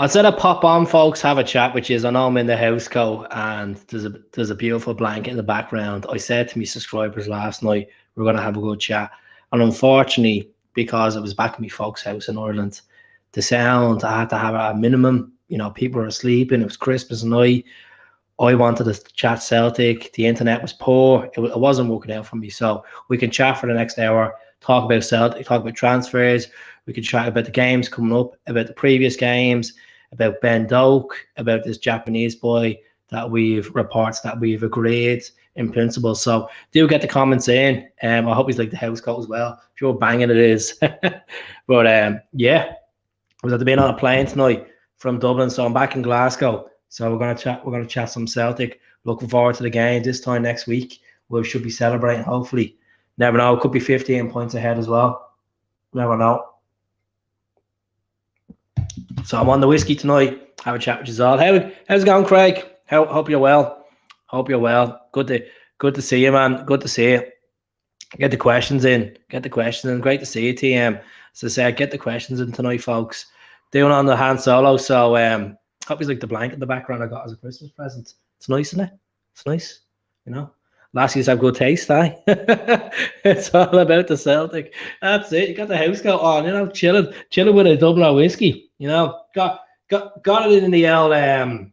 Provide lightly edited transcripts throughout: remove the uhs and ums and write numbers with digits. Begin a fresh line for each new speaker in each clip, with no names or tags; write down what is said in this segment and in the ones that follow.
Instead of pop on, folks, have a chat with you. I know I'm in the house coat and there's a beautiful blanket in the background. I said to my subscribers last night we're gonna have a good chat, and unfortunately, because it was back in my folks' house in Ireland, the sound I had to have a minimum. People were asleep and it was Christmas night. I wanted to chat Celtic. The internet was poor. It wasn't working out for me. So we can chat for the next hour, talk about Celtic, talk about transfers. We can chat about the games coming up, about the previous games, about Ben Doak, about this Japanese boy that we've reports that we've agreed in principle. So do get the comments in. I hope he's like the house coat as well. Sure, banging it is. But yeah, I was at the being on a plane tonight from Dublin, so I'm back in Glasgow. So we're gonna chat. We're gonna chat some Celtic. Looking forward to the game this time next week. We should be celebrating. Hopefully, never know. It could be 15 points ahead as well. Never know. So I'm on the whiskey tonight. Have a chat with you all. How's it going, Craig? Hope you're well. Hope you're well. Good to see you, man. Good to see you. Get the questions in. Get the questions in. Great to see you, TM. As I said, get the questions in tonight, folks. Doing on the hand solo. So hope you like the blanket in the background I got as a Christmas present. It's nice, isn't it? It's nice. Last year's have good taste, eh? It's all about the Celtic. That's it. You got the house coat on, chilling with a Dublin whiskey. Got it in the old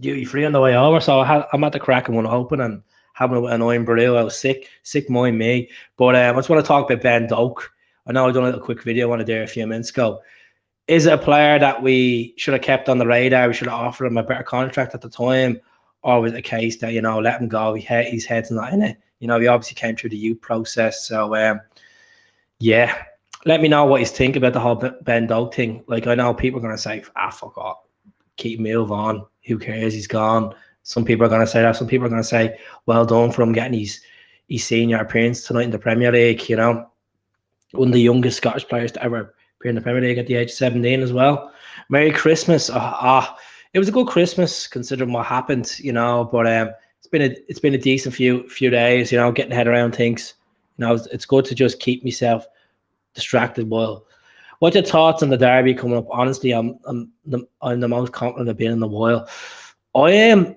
duty free on the way over. So I'm at the cracking one open and having an iron brew. I was sick mind me. But I just want to talk about Ben Doak. I know I done a little quick video on it there a few minutes ago. Is it a player that we should have kept on the radar? We should have offered him a better contract at the time, or was it a case that let him go? His head's not in it. He obviously came through the youth process. So yeah, let me know what you think about the whole Ben Doak thing. Like, I know people are gonna say, fuck off, keep move on. Who cares? He's gone. Some people are gonna say that. Some people are gonna say, well done for him getting his senior appearance tonight in the Premier League. One of the youngest Scottish players to ever appear in the Premier League at the age of 17 as well. Merry Christmas. It was a good Christmas considering what happened, but it's been a decent few days, getting head around things. It's good to just keep myself distracted. Well, what's your thoughts on the derby coming up? Honestly, I'm the most confident I've been in a while. I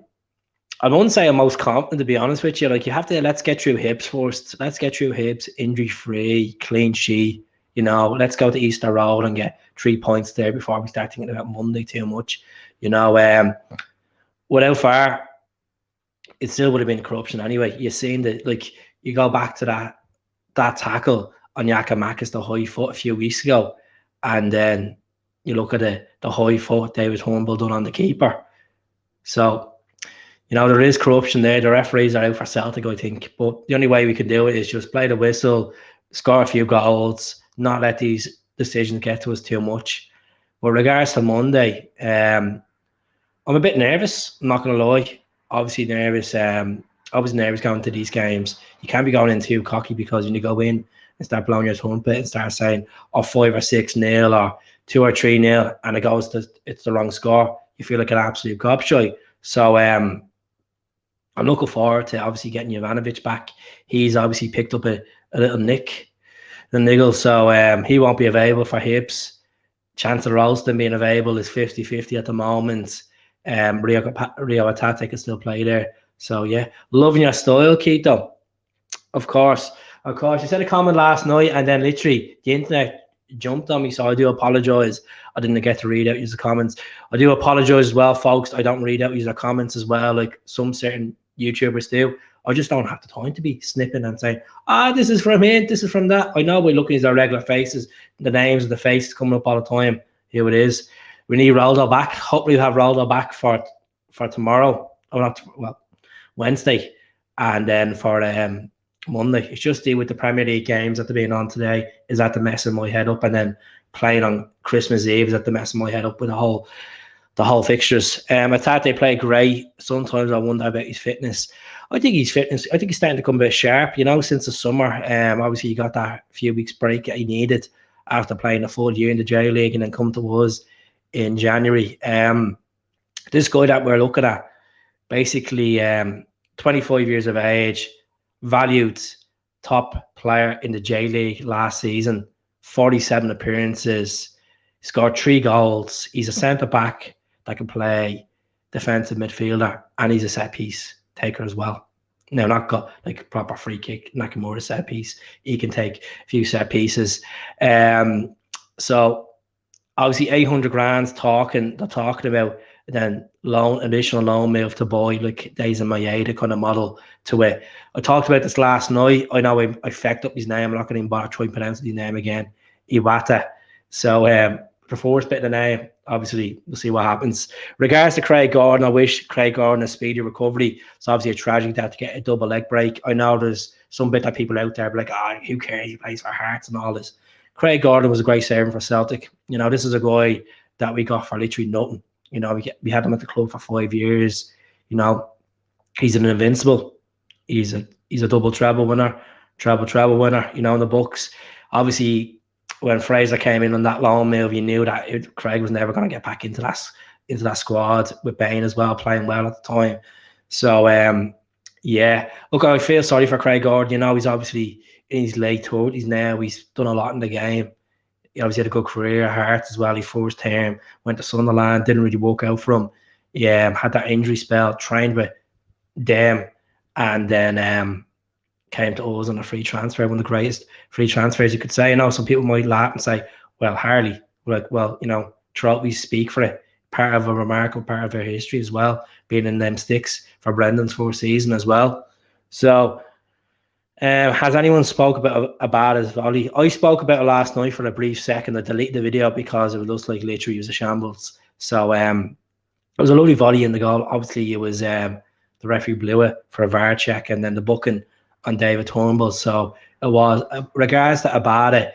won't say I'm most confident, to be honest with you. Like, you have to, let's get through Hibs first. Let's get through Hibs, injury free, clean sheet. Let's go to Easter Road and get 3 points there before we start thinking about Monday too much. Without far, it still would have been corruption anyway. You've seen that, like, you go back to that tackle on Giakoumakis, the high foot a few weeks ago, and then you look at the high foot David Humble done on the keeper. So, there is corruption there. The referees are out for Celtic, I think. But the only way we can do it is just play the whistle, score a few goals, not let these decisions get to us too much. With regards to Monday, I'm a bit nervous. I'm not going to lie. Obviously nervous. I was nervous going to these games. You can't be going in too cocky, because when you go in and start blowing your trumpet and start saying, 5 or 6-0 or 2 or 3-0, and it's the wrong score, you feel like an absolute gobshite. So I'm looking forward to obviously getting Jovanovic back. He's obviously picked up a little niggle, so he won't be available for Hibs. Chance of Ralston being available is 50-50 at the moment. Rio Hatate can still play there. So yeah, loving your style, Keto. Of course. You said a comment last night, and then literally the internet jumped on me, so I do apologise. I didn't get to read out your comments. I do apologise as well, folks. I don't read out your comments as well, like some certain YouTubers do. I just don't have the time to be snipping and saying, this is from here, this is from that. I know we're looking at our regular faces, the names of the faces coming up all the time. Here it is. We need Roldo back. Hopefully we'll have Roldo back for tomorrow. Wednesday. And then for Monday. It's just with the Premier League games that they're being on today, is that the messing my head up, and then playing on Christmas Eve is that the messing my head up with the whole fixtures. I thought they played great. Sometimes I wonder about his fitness. I think he's starting to come a bit sharp, since the summer. Obviously he got that few weeks break that he needed after playing a full year in the J League and then come to us in January. This guy that we're looking at, basically 25 years of age, valued top player in the J League last season, 47 appearances, He scored 3 goals. He's a centre back that can play defensive midfielder, and he's a set piece taker as well. Now, not got like proper free kick, Nakamura set piece. He can take a few set pieces. So obviously 800 grand's they're talking about then additional loan move to buy like Days in Maeda kind of model to it. I talked about this last night. I know I fecked up his name. I'm not going to even bother trying to pronounce his name again. Iwata. So the first bit of the name, obviously we'll see what happens. Regards to Craig Gordon, I wish Craig Gordon a speedy recovery. It's obviously a tragedy that to get a double leg break. I know there's some bit that people out there be like, who cares? He plays for Hearts and all this. Craig Gordon was a great servant for Celtic. You know, this is a guy that we got for literally nothing. You know, we had him at the club for 5 years. You know, he's an invincible. He's a double treble winner, treble winner. You know, in the books. Obviously, when Fraser came in on that loan move, you knew that Craig was never going to get back into that squad with Bain as well, playing well at the time. So yeah, look, I feel sorry for Craig Gordon. You know, he's obviously in his late 30s now. He's done a lot in the game. He obviously had a good career at Hearts as well. He first term went to Sunderland, didn't really work out for him. Yeah, had that injury spell, trained with them, and then came to us on a free transfer, one of the greatest free transfers you could say. You know, some people might laugh and say, well, Harley, like, well, you know, trophies speak for it. Part of a remarkable part of our history as well, being in them sticks for Brendan's first season as well. So has anyone spoke about his volley? I spoke about it last night for a brief second. I deleted the video because it was like literally it was a shambles. So it was a lovely volley in the goal. Obviously, it was the referee blew it for a VAR check, and then the booking on David Turnbull. So it was, regards to Abada,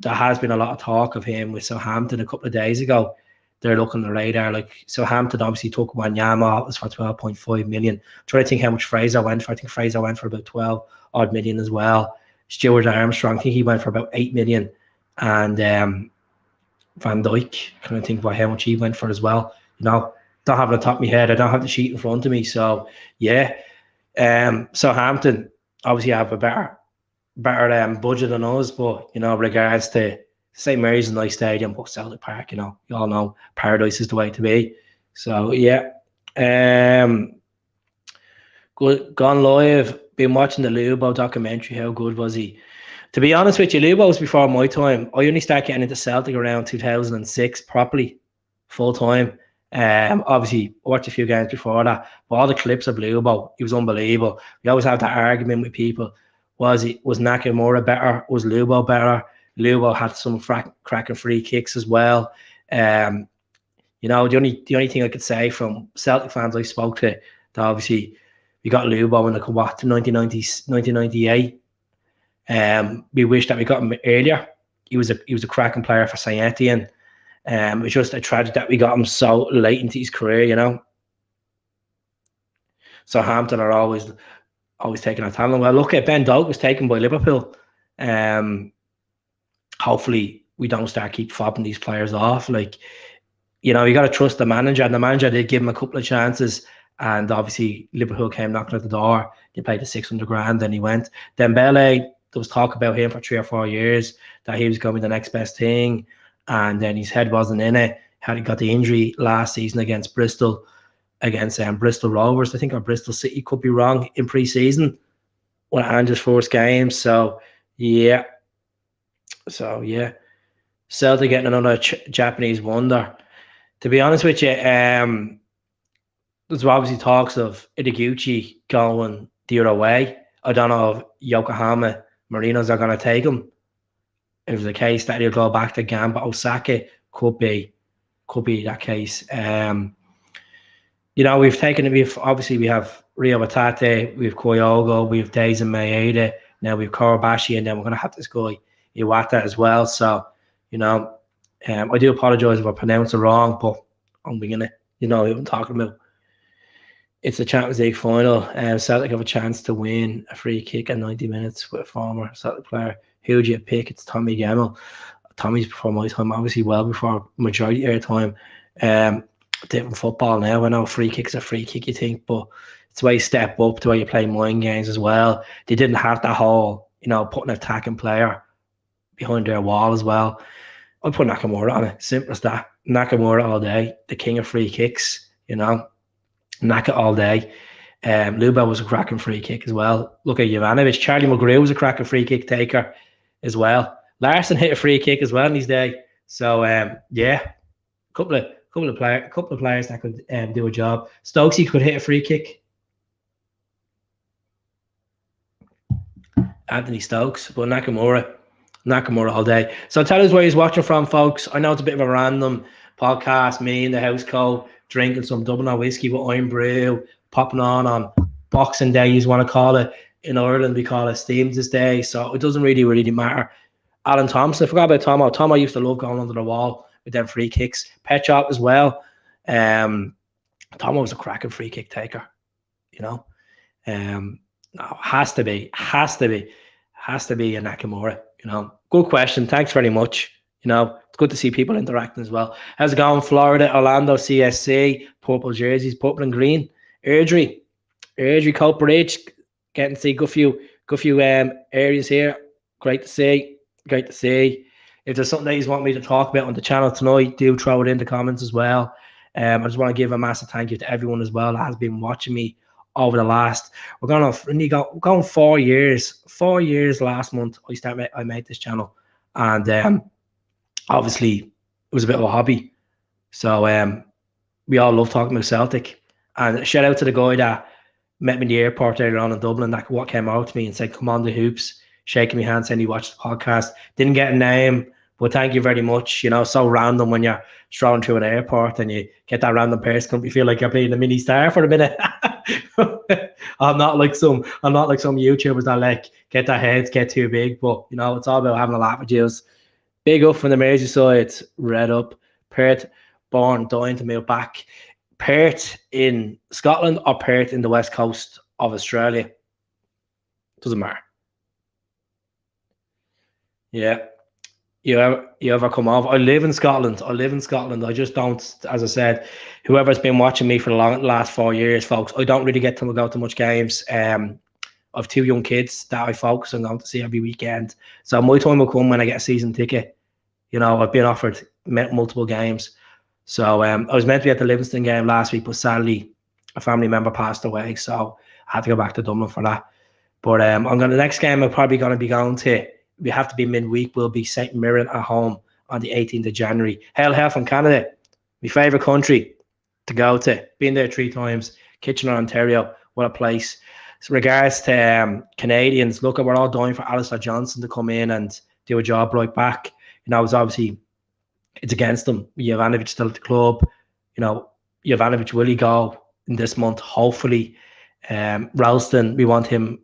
there has been a lot of talk of him with Southampton a couple of days ago. They're looking at the radar. Like Southampton obviously took Wanyama, it was for 12.5 million. Trying to think how much Fraser went for. I think Fraser went for about 12 odd million as well. Stuart Armstrong, I think he went for about 8 million. And Van Dijk, kind of think about how much he went for as well. You know, don't have it on top of my head. I don't have the sheet in front of me. So yeah, Southampton obviously have a better budget than us, but you know, regards to St. Mary's a nice stadium, but Celtic Park, you know, you all know paradise is the way to be. So yeah, gone live. Been watching the Lubo documentary. How good was he? To be honest with you, Lubo was before my time. I only started getting into Celtic around 2006 properly, full time. Obviously watched a few games before that, but all the clips of Lubo, he was unbelievable. We always have that argument with people: was Nakamura better? Was Lubo better? Lubo had some cracking free kicks as well. You know, the only thing I could say from Celtic fans I spoke to, that obviously we got Lubo in the 1998. We wish that we got him earlier. He was a cracking player for Saint Etienne. It's just a tragedy that we got him so late into his career, you know. Southampton are always taking our talent. Well, look at Ben Doak was taken by Liverpool. Hopefully we don't start keep fobbing these players off. Like, you know, you got to trust the manager, and the manager did give him a couple of chances. And obviously Liverpool came knocking at the door. They paid the 600 grand, and he went. Dembele, there was talk about him for 3 or 4 years that he was going to be the next best thing, and then his head wasn't in it. He got the injury last season against Bristol Rovers, I think, or Bristol City, could be wrong, in pre-season, one of Andrew's first games. So yeah, Celtic getting another Japanese wonder. To be honest with you, there's obviously talks of Ideguchi going the other way. I don't know if Yokohama Marinos are going to take him. If it's the case that he'll go back to Gamba Osaka, could be that case. You know, we have Rio Batate, we have Koyogo, we have Days and Maeda, now we have Korabashi, and then we're going to have this guy Iwata as well. So, you know, I do apologise if I pronounce it wrong, but I'm beginning it. You know, we've been talking about. It's the Champions League final, and Celtic have a chance to win a free kick in 90 minutes with a former Celtic player. Who do you pick? It's Tommy Gemmell. Tommy's before my time, obviously well before majority of your time. Different football now. I know free kick's a free kick, you think, but it's the way you step up, the way you play mind games as well. They didn't have that whole, you know, putting an attacking player behind their wall as well. I'll put Nakamura on it. Simple as that. Nakamura all day. The king of free kicks, Naka all day. Luba was a cracking free kick as well. Look at Jovanovic. Charlie McGrew was a cracking free kick taker as well. Larson hit a free kick as well in his day. So yeah, couple of players that could do a job. Stokesy could hit a free kick. Anthony Stokes, but Nakamura all day. So tell us where he's watching from, folks. I know it's a bit of a random podcast. Me in the house coat, drinking some Dublin whiskey with Iron Brew, popping on Boxing Day, you want to call it. In Ireland, we call it Steam's Day. So it doesn't really matter. Alan Thompson, I forgot about Tomo. Tomo used to love going under the wall with them free kicks. Pet Shop as well. Tomo was a cracking free kick taker, No, has to be a Nakamura, Good question. Thanks very much. It's good to see people interacting as well. How's it going? Florida, Orlando, CSC, purple jerseys, purple and green. Airdrie, Coat Bridge, getting to see good few areas here. Great to see. If there's something that you want me to talk about on the channel tonight, do throw it in the comments as well. I just want to give a massive thank you to everyone as well that has been watching me over the last. We're going 4 years. 4 years last month. I made this channel, and obviously it was a bit of a hobby. So we all love talking about Celtic. And shout out to the guy that met me in the airport earlier on in Dublin. That what came out to me and said, "Come on the hoops," shaking my hand, saying he watched the podcast. Didn't get a name, but thank you very much. So random when you're strolling through an airport and you get that random person, you feel like you're being a mini star for a minute. I'm not like some YouTubers that get their heads get too big, but it's all about having a laugh with you. Big up from the Merseyside, red up. Perth, born, dying to move back. Perth in Scotland or Perth in the west coast of Australia? Doesn't matter. Yeah. You ever come off? I live in Scotland. I just don't, as I said, whoever's been watching me for the last 4 years, folks, I don't really get to go to much games. I've 2 young kids that I focus on going to see every weekend. So my time will come when I get a season ticket. I've been offered multiple games. So I was meant to be at the Livingston game last week, but sadly a family member passed away, so I had to go back to Dublin for that. But the next game I'm probably going to be going to. We have to be midweek. Will be St. Mirren at home on the 18th of January. Hell from Canada, my favourite country to go to. Been there 3 times. Kitchener, Ontario. What a place. So regards to Canadians, look, we're all dying for Alistair Johnson to come in and do a job right back. It's against them. Jovanovic still at the club. Jovanovic will he go in this month? Hopefully. Ralston, we want him.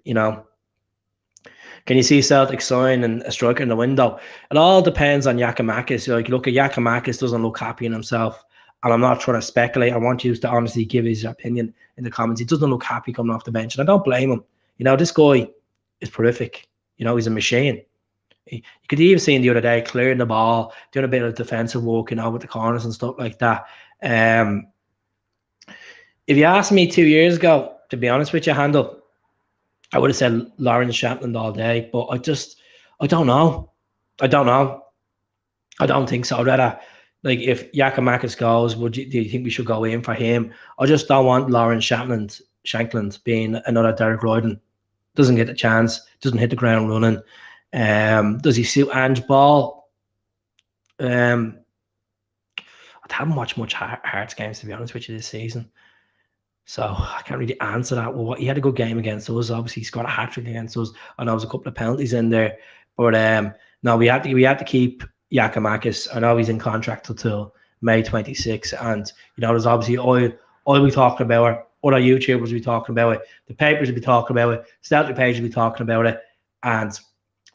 Can you see Celtic signing a striker in the window? It all depends on Giakoumakis. Look at Giakoumakis, doesn't look happy in himself. And I'm not trying to speculate. I want you to honestly give his opinion in the comments. He doesn't look happy coming off the bench. And I don't blame him. This guy is prolific. He's a machine. You could even see him the other day clearing the ball, doing a bit of defensive work, with the corners and stuff like that. If you asked me 2 years ago, to be honest with you, Handel, I would have said Lawrence Shankland all day, but I don't know. I don't think so. I'd rather, if Giakoumakis goes, do you think we should go in for him? I just don't want Lawrence Shankland being another Derek Royden. Doesn't get the chance, doesn't hit the ground running. Does he suit Ange Ball? I haven't watched much Hearts games, to be honest with you, this season. So I can't really answer that. Well, he had a good game against us. Obviously, he scored a hat-trick against us. I know there was a couple of penalties in there. But no, we had to keep Giakoumakis. I know he's in contract until May 26. And, there's obviously oil we talking about it. Other YouTubers will be talking about it. The papers will be talking about it. Celtic page will be talking about it. And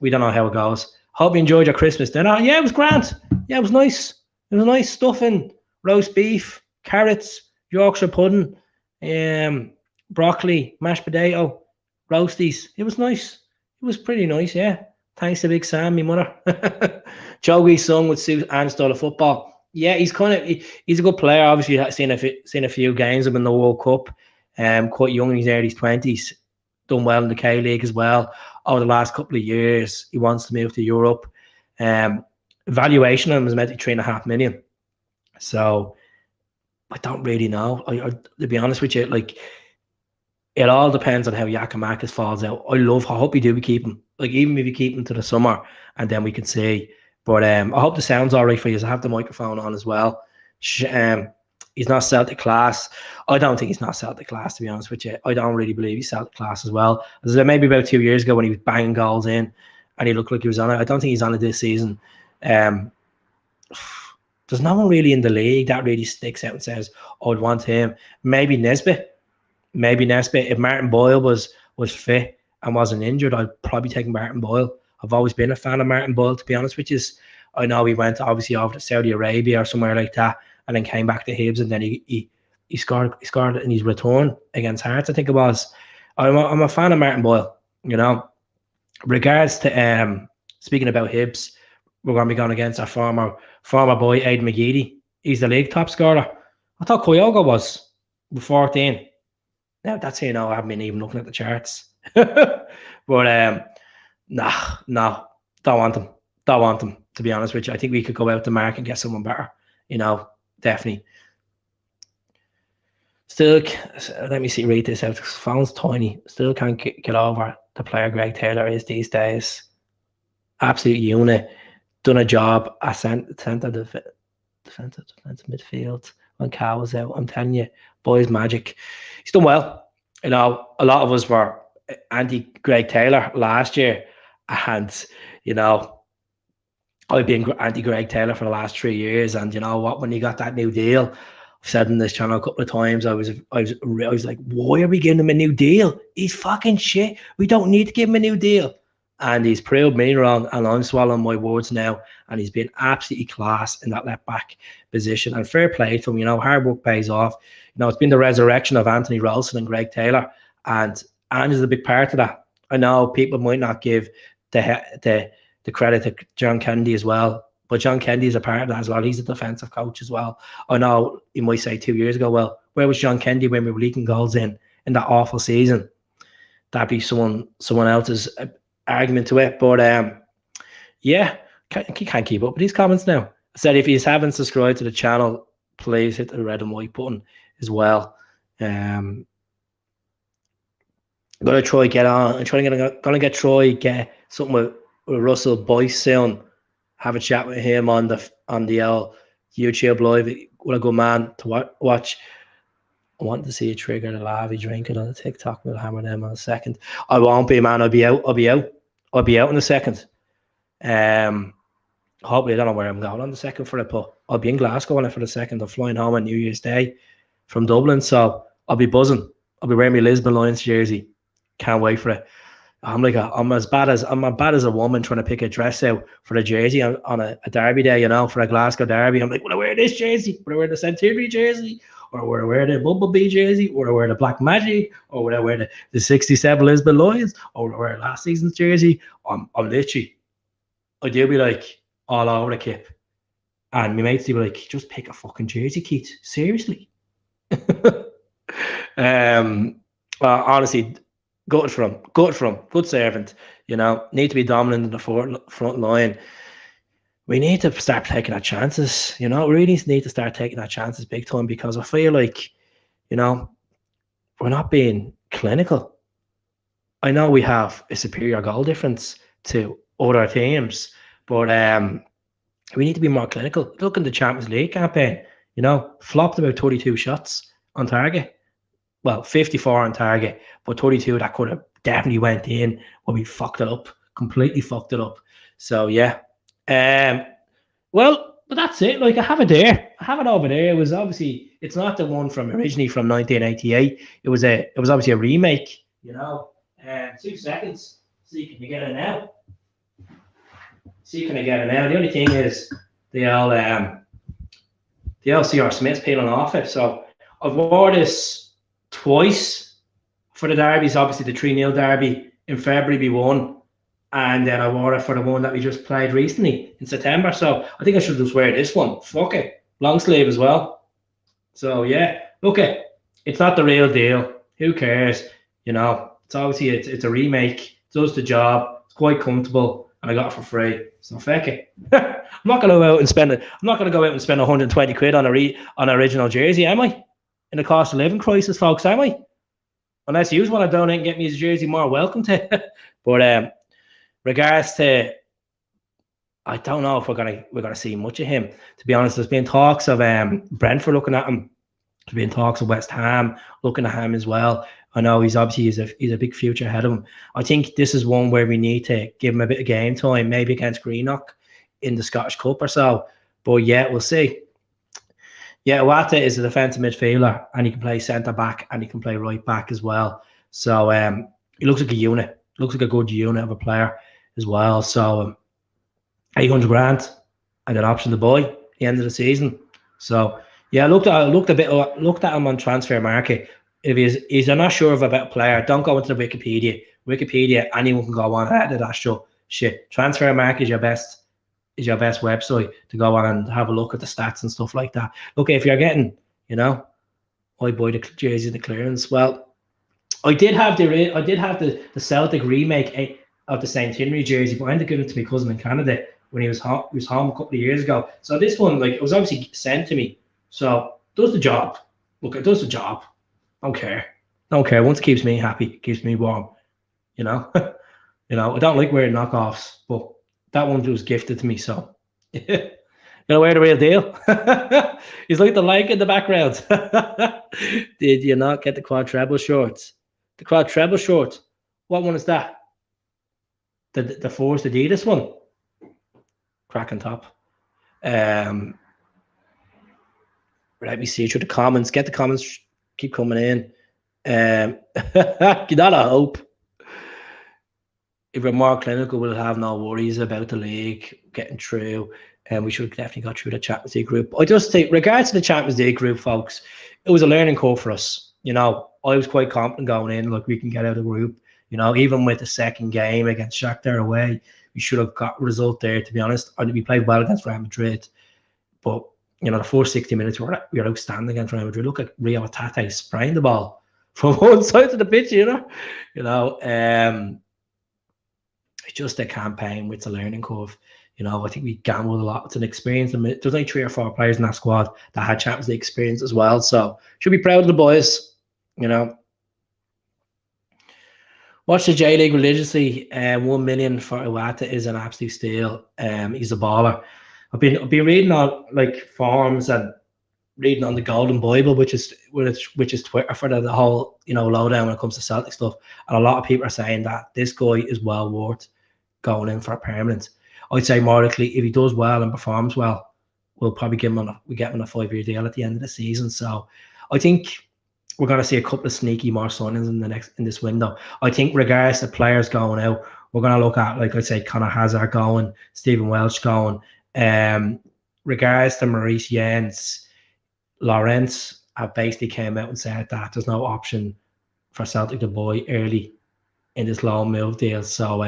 we don't know how it goes. Hope you enjoyed your Christmas dinner. Yeah, it was grand. Yeah, it was nice. It was nice stuffing, roast beef, carrots, Yorkshire pudding, broccoli, mashed potato, roasties. It was nice. It was pretty nice, yeah. Thanks to Big Sam, my mother. Joey's son would suit and style of football. Yeah, he's a good player. Obviously, I've seen a few games of him in the World Cup. Quite young in his early 20s. Done well in the K League as well. Over the last couple of years, he wants to move to Europe. Valuation on him is meant to be 3.5 million. So I don't really know. To be honest with you, like it all depends on how Giakoumakis falls out. I hope you do keep him. Like even if you keep him to the summer, and then we can see. But I hope the sound's all right for you. I have the microphone on as well. He's not Celtic class. I don't think he's not Celtic class, to be honest with you. I don't really believe he's Celtic class as well. As maybe about 2 years ago when he was banging goals in, and he looked like he was on it. I don't think he's on it this season. There's no one really in the league that really sticks out and says, oh, I'd want him. Maybe Nesbitt. If Martin Boyle was fit and wasn't injured, I'd probably take Martin Boyle. I've always been a fan of Martin Boyle, to be honest with you. I know he went obviously over to Saudi Arabia or somewhere like that, and then came back to Hibs, and then he scored in his return against Hearts, I think it was. I'm a fan of Martin Boyle, you know. Regards to speaking about Hibs, we're going to be going against our former boy Aidan McGeady. He's the league top scorer. I thought Kyogo was with 14. Now that's I haven't been even looking at the charts. But no, don't want them. To be honest with you, I think we could go out to market and get someone better. Definitely. Still, let me read this out. Phone's tiny. Still can't get over the player Greg Taylor is these days. Absolute unit. Done a job at centre defensive midfield when Cal was out. I'm telling you, boys, magic. He's done well. A lot of us were anti-Greg Taylor last year, and I've been anti-Greg Taylor for the last 3 years. And you know what? When he got that new deal, I've said in this channel a couple of times, I was like, why are we giving him a new deal? He's fucking shit. We don't need to give him a new deal. And he's proved me wrong, and I'm swallowing my words now. And he's been absolutely class in that left back position. And fair play to him. Hard work pays off. It's been the resurrection of Anthony Ralston and Greg Taylor, and Ange is a big part of that. I know people might not give the credit to John Kennedy as well, but John Kennedy is a part of that as well. He's a defensive coach as well. I know you might say 2 years ago, well, where was John Kennedy when we were leaking goals in that awful season? That'd be someone else's argument to it. But yeah, can't keep up with these comments now. I said if you haven't subscribed to the channel, please hit the red and white button as well. I'm gonna try get on. I'm gonna get Troy get something with Russell Boyce soon. Have a chat with him on the YouTube live. What a good man to watch. I want to see a Trigger the Lavy drinking on the TikTok. We'll hammer them on a second. I won't be, man. I'll be out in a second. Hopefully, I don't know where I'm going on the second for it, but I'll be in Glasgow on it for the second. I'm flying home on New Year's Day from Dublin, so I'll be buzzing. I'll be wearing my Lisbon Lions jersey. Can't wait for it. I'm as bad as a woman trying to pick a dress out for a jersey on a derby day, for a Glasgow derby. I'm like, will I wear this jersey? Will I wear the Centenary jersey? Or will I wear the Bumblebee jersey? Or will I wear the Black Magic? Or will I wear the 67 Lisbon Lions? Or will I wear last season's jersey? I'm literally, I do be like all over the kip. And my mates do be like, just pick a fucking jersey, Keith. Seriously. Honestly, good for him. Good servant. Need to be dominant in the front line. We need to start taking our chances. We really need to start taking our chances big time, because I feel like, we're not being clinical. I know we have a superior goal difference to other teams, but we need to be more clinical. Look in the Champions League campaign, flopped about 32 shots on target. Well, 54 on target, but 32 that could have definitely went in when we completely fucked it up. So yeah. Well, but that's it. Like I have it there. I have it over there. It was obviously, it's not the one originally from 1988. It was obviously a remake, 2 seconds. See, can you get it now? The only thing is the CR Smith's peeling off it. So I've wore this twice for the derbies. Obviously the 3-0 derby in February we won. And then I wore it for the one that we just played recently in September. So I think I should just wear this one. Fuck it. Long sleeve as well. So yeah. Okay. It's not the real deal. Who cares? It's obviously it's a remake. It does the job. It's quite comfortable. and I got it for free. So feck it. I'm not going to go out and spend it. I'm not going to go out and spend 120 quid on on an original jersey, am I? In the cost of living crisis, folks, am I? Unless you want to donate and get me his jersey, more welcome to. But regards to, I don't know if we're gonna see much of him. To be honest, there's been talks of Brentford looking at him. There's been talks of West Ham looking at him as well. I know he's a big future ahead of him. I think this is one where we need to give him a bit of game time, maybe against Greenock in the Scottish Cup or so. But yeah, we'll see. Yeah, Wata is a defensive midfielder, and he can play centre back and he can play right back as well. So he looks like a unit. Looks like a good unit of a player as well. So 800 grand and an option to buy at the end of the season. So yeah, I looked at him on transfer market. If he's not sure of a better player, don't go into the Wikipedia, anyone can go on ahead of that shit. Transfer market is your best website to go on and have a look at the stats and stuff like that. Look, if you're getting, I buy the jersey, the clearance. Well, I did have the Celtic remake of the St. Henry jersey, but I ended up giving it to my cousin in Canada when he was home a couple of years ago. So this one, it was obviously sent to me. So it does the job. Look, it does the job. Don't care. Once it keeps me happy, it keeps me warm. I don't like wearing knockoffs, but that one was gifted to me, so gonna wear the real deal. He's like the like in the background. Did you not get the quad treble shorts? The quad treble shorts. What one is that? The Force Adidas one. Cracking top. Let me see through the comments. Get the comments. Keep coming in. Not a hope. If we're more clinical, we'll have no worries about the league getting through, and we should definitely go through the Champions League group. I just think, regards to the Champions League group, folks, it was a learning curve for us. I was quite confident going in, we can get out of the group. Even with the second game against Shakhtar away, we should have got a result there, to be honest. We played well against Real Madrid, but the first 60 minutes we were outstanding against Real Madrid. Look at Rio Tate spraying the ball from one side of the pitch, It's just a campaign with a learning curve. I think we gambled a lot. It's an experience. There's like 3 or 4 players in that squad that had Champions League experience as well. So should be proud of the boys. Watch the J League religiously. 1 million for Iwata is an absolute steal. He's a baller. I've been reading on forums and reading on the Golden Bible, which is Twitter for the whole lowdown when it comes to Celtic stuff. And a lot of people are saying that this guy is well worth going in for a permanent. I'd say more likely if he does well and performs well, we'll probably get him on a 5-year deal at the end of the season. So I think we're going to see a couple of sneaky more signings in this window. I think regardless of players going out, we're going to look at, like I say, Conor Hazard going, Stephen Welsh going. Regards to Maurice Jens, Lawrence have basically came out and said that there's no option for Celtic to buy early in this loan move deal. So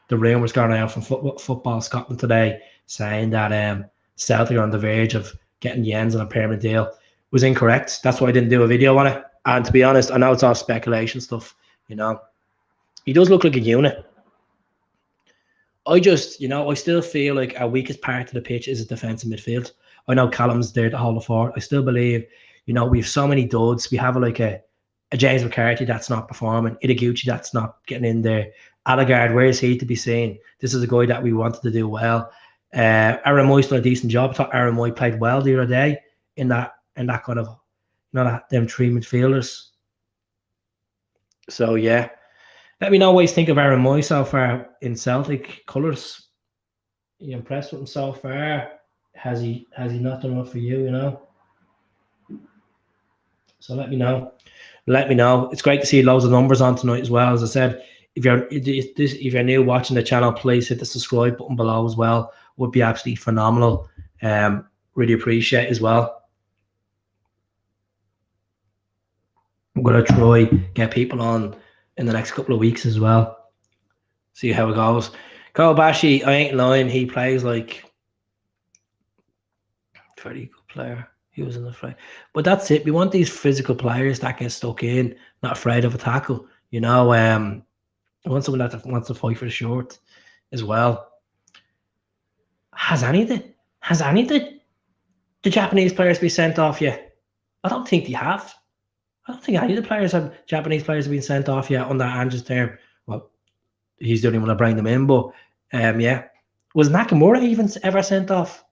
the rumours going around from Football Scotland today saying that Celtic are on the verge of getting Jens on a permanent deal was incorrect. That's why I didn't do a video on it. And to be honest, I know it's all speculation stuff. He does look like a unit. I still feel like our weakest part of the pitch is a defensive midfield. I know Callum's there to hold the fort. I still believe, we have so many duds. We have a James McCarthy that's not performing, Itaguchi that's not getting in there. Allegard, where is he to be seen? This is a guy that we wanted to do well. Aaron Moy's done a decent job. I thought Aaron Moy played well the other day in that kind of, them 3 midfielders. So yeah. Let me know what you think of Aaron Moy so far in Celtic colours. Are you impressed with him so far? Has he not done enough for you, So let me know. It's great to see loads of numbers on tonight as well. As I said, if you're new watching the channel, please hit the subscribe button below as well. Would be absolutely phenomenal. Really appreciate it as well. I'm gonna try get people on in the next couple of weeks as well. See how it goes. Kobashi, I ain't lying. He plays like very good player. He was in the fray. But that's it. We want these physical players that get stuck in, not afraid of a tackle. We want someone that wants to fight for the short. as well. Has any of the Japanese players been sent off yet? I don't think they have. I don't think any of the Japanese players have been sent off yet under Ange's term. Well, he's the only one to bring them in, but yeah. Was Nakamura even ever sent off?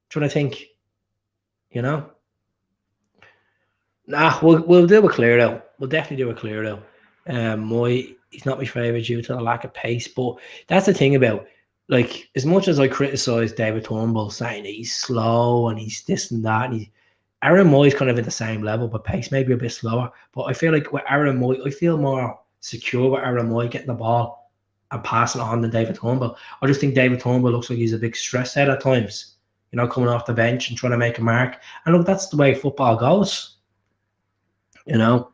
Trying to think, you know. Nah, we'll do a clear out. We'll definitely do a clear out. He's not my favourite due to the lack of pace, but that's the thing about, like, as much as I criticise David Turnbull saying he's slow and he's this and that, and Aaron Moy's kind of at the same level, but pace maybe a bit slower. But I feel like with Aaron Moy, I feel more secure with Aaron Moy getting the ball and passing it on than David Turnbull. I just think David Turnbull looks like he's a big stress head at times, you know, coming off the bench and trying to make a mark. And look, that's the way football goes, you know.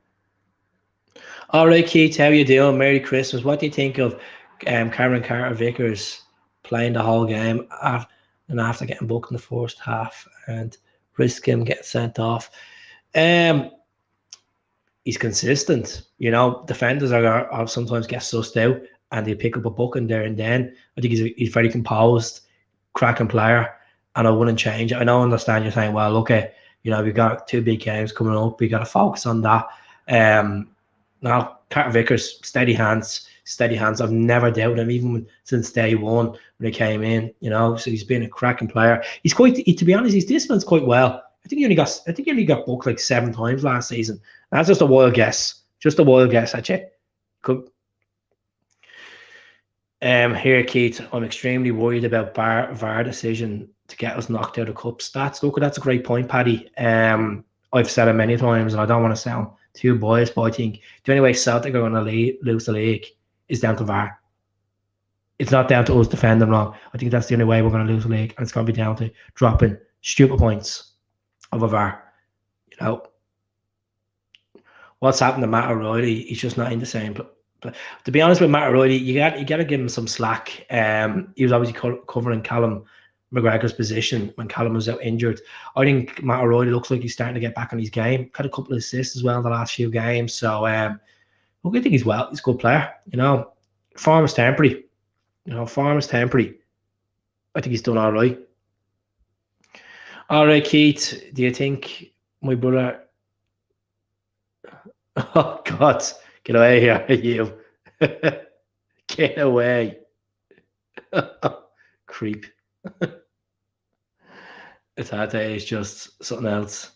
All right, Keith, how you doing? Merry Christmas. What do you think of Cameron Carter-Vickers playing the whole game after getting booked in the first half and risk him getting sent off? He's consistent. You know, defenders are sometimes get sussed out and they pick up a booking there and then. I think he's very composed, cracking player, and I wouldn't change it. I know, understand you're saying, well, look, you know, we've got 2 big games coming up. We got to focus on that. Now, Carter Vickers, steady hands. I've never doubted him, even since day one when he came in. You know, so he's been a cracking player. He's to be honest, he's disciplined quite well. I think he only got booked like 7 times last season. That's just a wild guess. Actually. Here, Keith, I'm extremely worried about VAR decision to get us knocked out of cup stats. Look, that's a great point, Paddy. I've said it many times, and I don't want to sound too biased, but I think the only way Celtic are going to lose the league is down to VAR. It's not down to us defending wrong. I think that's the only way we're going to lose the league, and it's going to be down to dropping stupid points of a VAR. You know, what's happened to Matt O'Reilly? He's just not in the same. But to be honest with Matt O'Reilly, you got to give him some slack. He was obviously covering Callum McGregor's position when Callum was out injured. I think Matt O'Reilly looks like he's starting to get back on his game. Had a couple of assists as well in the last few games. So, look, I think he's a good player. You know, form is temporary. I think he's done all right. All right, Keith, do you think my brother... Oh, God, get away here, you. Get away. Creep. Tate is just something else.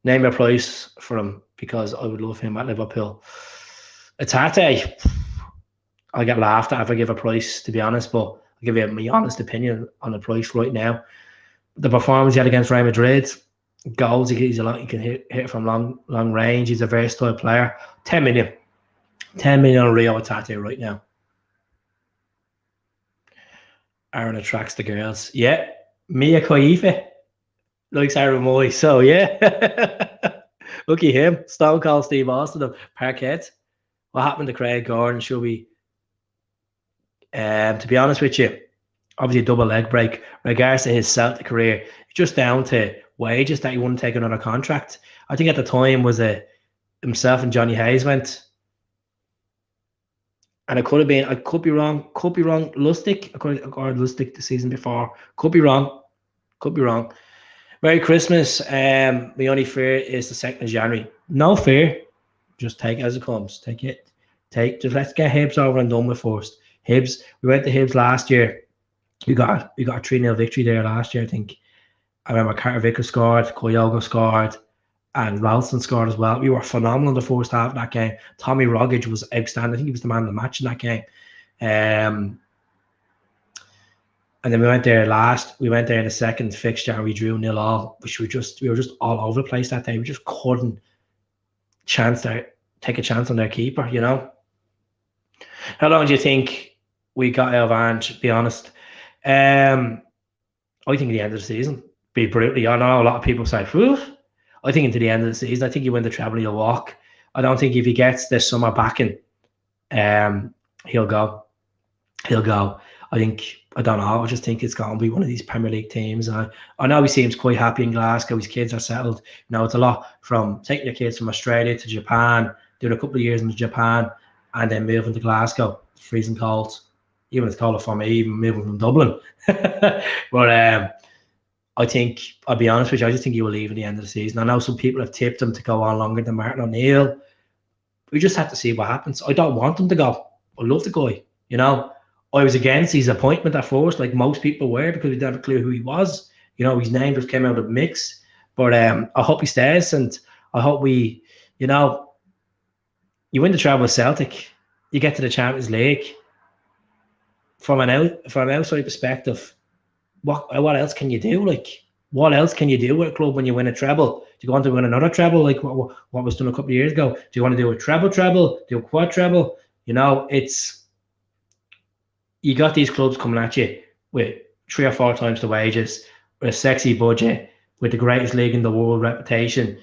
Name a price for him, because I would love him at Liverpool. Tate, I'll get laughed at if I give a price, to be honest, but I'll give you my honest opinion on the price right now. The performance he had against Real Madrid, goals, he can hit from long range. He's a versatile player. 10 million. 10 million on Rio Tate right now. Aaron attracts the girls. Yeah. Mia Khalifa likes Aaron Moy. So, yeah. Look at him. Stone Cold Steve Austin of Parkhead. What happened to Craig Gordon? Should we... to be honest with you, obviously a double leg break. Regards to his Celtic career, just down to wages that he wouldn't take another contract. I think at the time was himself and Johnny Hayes went. And it could have been, I could be wrong, Lustig. I could have Lustig the season before. Could be wrong. Merry Christmas. My only fear is the 2nd of January. No fear. Just take it as it comes. Just let's get Hibs over and done with first. Hibs, we went to Hibs last year. We got a 3-0 victory there last year, I think. I remember Carter Vickers scored, Kyogo scored, and Ralston scored as well. We were phenomenal in the first half of that game. Tommy Rogic was outstanding. I think he was the man of the match in that game. And then we went there in the second fixture and we drew 0-0, which we were just all over the place that day. We just couldn't take a chance on their keeper, you know. How long do you think we got out of Ange, to be honest? I think at the end of the season, be brutally. I know a lot of people say, whew. I think into the end of the season, I think he win the treble, he'll walk. I don't think if he gets this summer backing, he'll go. I don't know. I just think it's going to be one of these Premier League teams. I know he seems quite happy in Glasgow. His kids are settled. You know, it's a lot from taking your kids from Australia to Japan, doing a couple of years in Japan, and then moving to Glasgow, freezing cold. even it's taller for me, even moving from Dublin. But I think, I'll be honest with you, I just think he will leave at the end of the season. I know some people have tipped him to go on longer than Martin O'Neill. We just have to see what happens. I don't want him to go. I love the guy. I was against his appointment at first, like most people were, because we didn't have a clue who he was. His name just came out of the mix. But I hope he stays, and I hope we, you win the treble with Celtic, you get to the Champions League. From an outside perspective, what else can you do? Like, what else can you do with a club when you win a treble? Do you want to win another treble, like what was done a couple of years ago? Do you want to do a treble, do a quad treble? It's, you got these clubs coming at you with 3 or 4 times the wages, with a sexy budget, with the greatest league in the world reputation.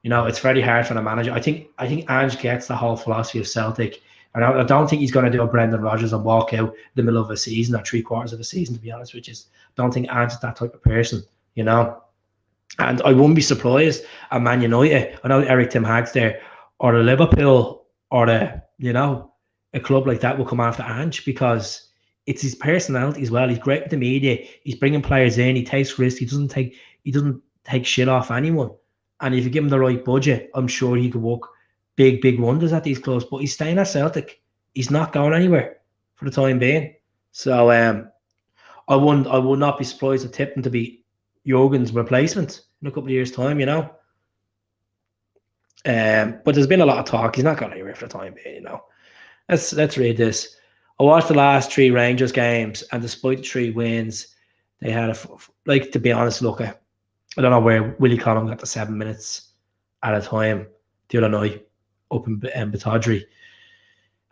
It's very hard for the manager. I think Ange gets the whole philosophy of Celtic. And I don't think he's going to do a Brendan Rodgers and walk out the middle of a season or 3/4 of a season, to be honest with you. I don't think Ange is that type of person, And I wouldn't be surprised at Man United. I know Eric Ten Hag's there, or the Liverpool, or a club like that will come after Ange, because it's his personality as well. He's great with the media. He's bringing players in. He takes risks. He doesn't take shit off anyone. And if you give him the right budget, I'm sure he could work big wonders at these clubs. But he's staying at Celtic. He's not going anywhere for the time being. So I would not be surprised to tip him to be Jurgen's replacement in a couple of years' time. But there's been a lot of talk. He's not going anywhere for the time being. Let's read this. I watched the last 3 Rangers games, and despite the 3 wins, they had to be honest, look, I don't know where Willie Collum got the 7 minutes at a time the other night up in Batodry.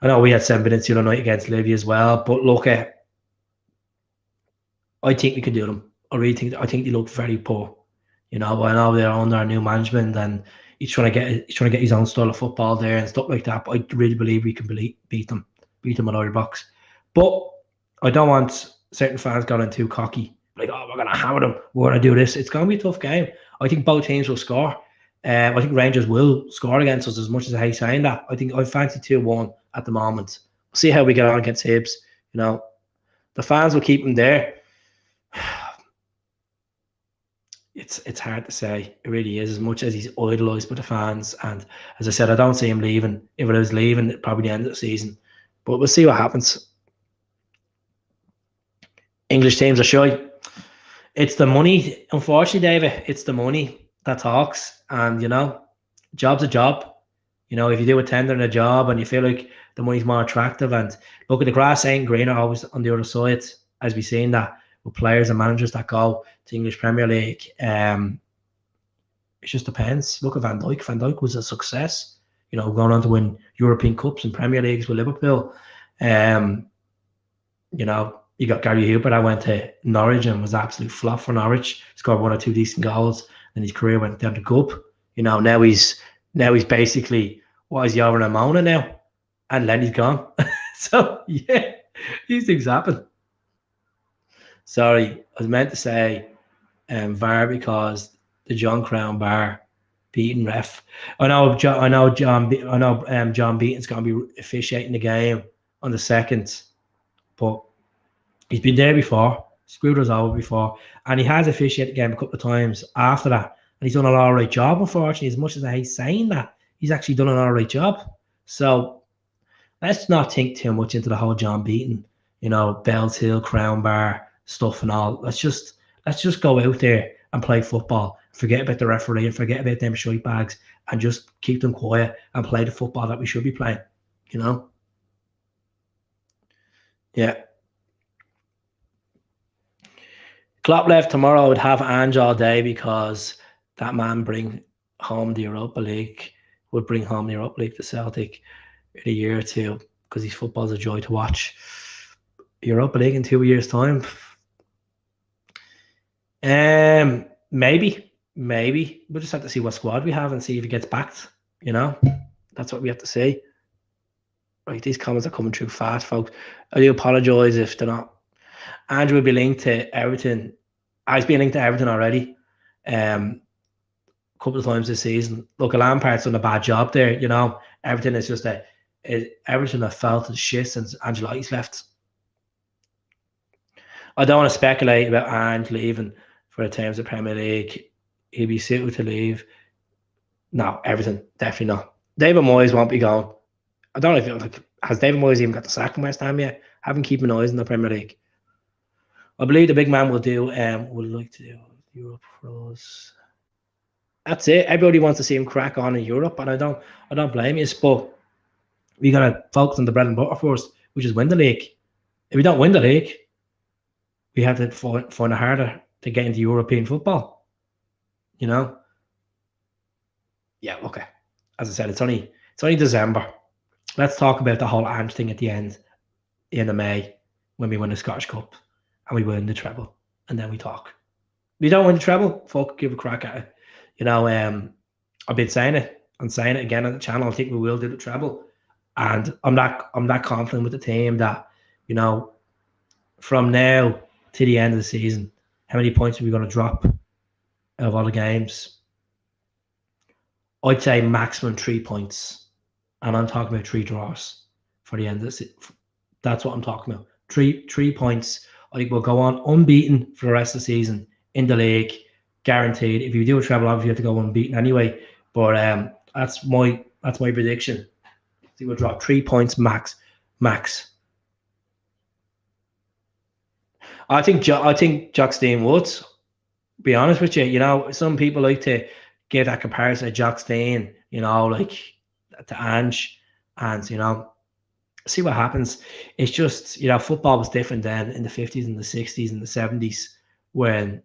I know we had 7 minutes the other night against Livy as well, but look, I think we can do them. I think they look very poor. I know they're under new management, and he's trying to get his own style of football there and stuff like that. But I really believe we can beat them at our box. But I don't want certain fans going too cocky, like, oh, we're going to hammer them, we're going to do this. It's going to be a tough game. I think both teams will score. I think Rangers will score against us, as much as I hate saying that. I fancy 2-1 at the moment. We'll see how we get on against Hibs. The fans will keep him there. It's hard to say. It really is, as much as he's idolised by the fans. And as I said, I don't see him leaving. If it was leaving, it'd probably the end of the season. But we'll see what happens. English teams are shy. It's the money, unfortunately, David. It's the money that talks. And, job's a job. If you do a tender in a job and you feel like the money's more attractive, and look, at the grass ain't greener always on the other side, as we've seen that with players and managers that go to English Premier League. It just depends. Look at Van Dijk. Van Dijk was a success. Going on to win European Cups and Premier Leagues with Liverpool. You got Gary Hooper that went to Norwich and was absolute flop for Norwich. Scored 1 or 2 decent goals, and his career went down the cup. Now he's basically, what is he, over in Mona now? And Lenny's gone. So yeah, these things happen. Sorry, I was meant to say VAR, because the John Crown Bar beating ref. I know John Beaton's going to be officiating the game on the 2nd, but he's been there before, screwed us over before, and he has officiated the game a couple of times after that, and he's done an all right job. Unfortunately, as much as I hate saying that, he's actually done an all right job. So let's not think too much into the whole John Beaton, Bells Hill, Crown Bar stuff and all. Let's just go out there and play football. Forget about the referee and forget about them shite bags, and just keep them quiet and play the football that we should be playing. Yeah. Klopp left tomorrow. I would have Ange all day, because that man would bring home the Europa League to Celtic in a year or 2, because his football's a joy to watch. Europa League in 2 years' time. Maybe. We'll just have to see what squad we have and see if he gets backed. That's what we have to see. Right, these comments are coming through fast, folks. I do apologise if they're not. Andrew will be linked to Everton. He's been linked to Everton already. A couple of times this season. Look, Lampard's done a bad job there. Everton is just Everton have felt as shit since Ancelotti's left. I don't want to speculate about Ange leaving for the teams of the Premier League. He'd be suited to leave. No, everything. Definitely not. David Moyes won't be going. I don't know if has David Moyes even got the sack from West Ham yet? Haven't keeping noise in the Premier League. I believe the big man will do. Would like to do Europe for us. That's it. Everybody wants to see him crack on in Europe, and I don't blame you. But we gotta focus on the bread and butter first, which is win the league. If we don't win the league, we have to find it harder to get into European football. You know. Yeah. Okay. As I said, it's only December. Let's talk about the whole Ange thing at the end in May when we win the Scottish Cup and we win the treble, and then we talk. If we don't win the treble, fuck, give a crack at it. You know, I've been saying it. I'm saying it again on the channel. I think we will do the treble, and I'm not confident with the team that, you know, from now to the end of the season, how many points are we going to drop out of all the games? I'd say maximum 3 points, and I'm talking about 3 draws for the end of the season. That's what I'm talking about. Three points. I think we'll go on unbeaten for the rest of the season in the league, guaranteed. If you do a treble, obviously you have to go unbeaten anyway. But that's my prediction. I think we'll drop 3 points max. I think Jock Stein would. Be honest with you, you know, some people like to give that comparison to Jock Stein, you know, like to Ange, and you know, see what happens. It's just, you know, football was different then in the 50s and the 60s and the 70s when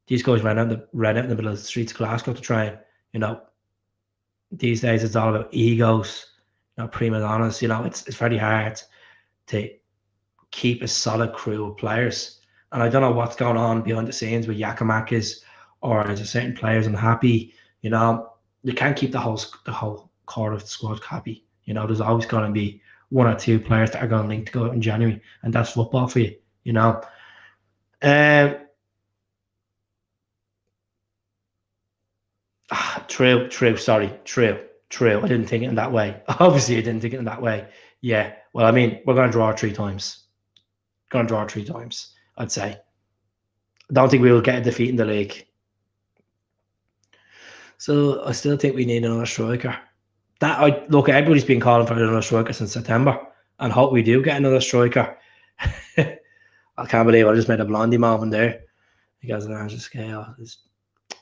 these guys ran out in the middle of the streets of Glasgow to try and, you know, these days it's all about egos, you know, prima donnas. You know, it's very hard to keep a solid crew of players. And I don't know what's going on behind the scenes with Yakimakis, or is there certain players unhappy? You know, you can't keep the whole core of the squad happy. You know, there's always going to be 1 or 2 players that are going to link to go out in January, and that's football for you. You know, true. Sorry, true. I didn't think it in that way. Obviously, I didn't think it in that way. Yeah. Well, I mean, we're going to draw 3 times. I'd say. I don't think we will get a defeat in the league. So I still think we need another striker. Look, everybody's been calling for another striker since September, and hope we do get another striker. I can't believe I just made a Blondie moment there. Because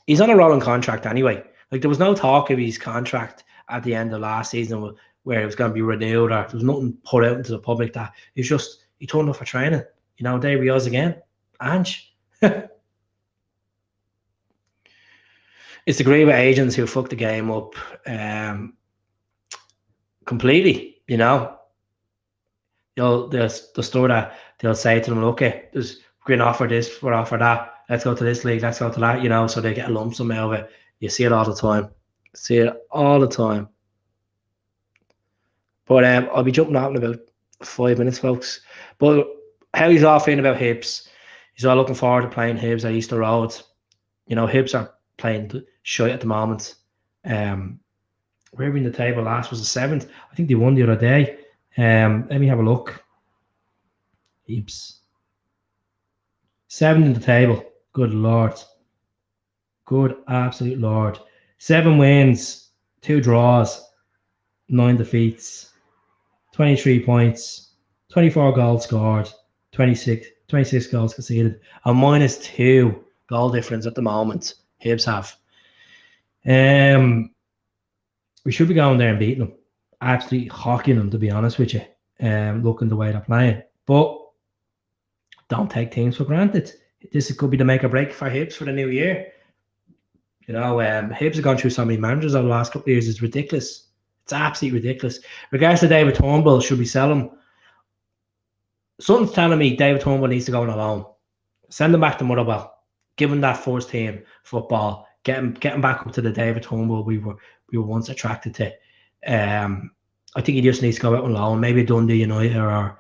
he's on a rolling contract anyway. Like, there was no talk of his contract at the end of last season where it was going to be renewed, or there was nothing put out into the public. That it's just he turned up for training. You know, there he was again, Ange. It's the great with agents who fuck the game up completely. You know, the store that they'll say to them, okay, we're going to offer this, we're offer that. Let's go to this league, let's go to that. You know, so they get a lump sum out of it. You see it all the time. But I'll be jumping out in about 5 minutes, folks. But how he's all feeling about Hibs? He's all looking forward to playing Hibs at Easter Road. You know, Hibs are playing shite at the moment. Where were we in the table last? Was the 7th? I think they won the other day. Let me have a look. Hibs 7 in the table. Good Lord. Good absolute Lord. 7 wins, 2 draws, 9 defeats, 23 points, 24 goals scored, 26 goals conceded, a -2 goal difference at the moment. Hibs have. We should be going there and beating them. Absolutely hawking them, to be honest with you. Looking the way they're playing. But don't take things for granted. This could be the make or break for Hibs for the new year. You know, Hibs have gone through so many managers over the last couple of years. It's ridiculous. It's absolutely ridiculous. Regards to David Turnbull, should we sell him? Something's telling me David Turnbull needs to go on alone. Send him back to Motherwell. Give him that first team football. Get him back up to the David Turnbull we were once attracted to. I think he just needs to go out on loan. Maybe Dundee United or,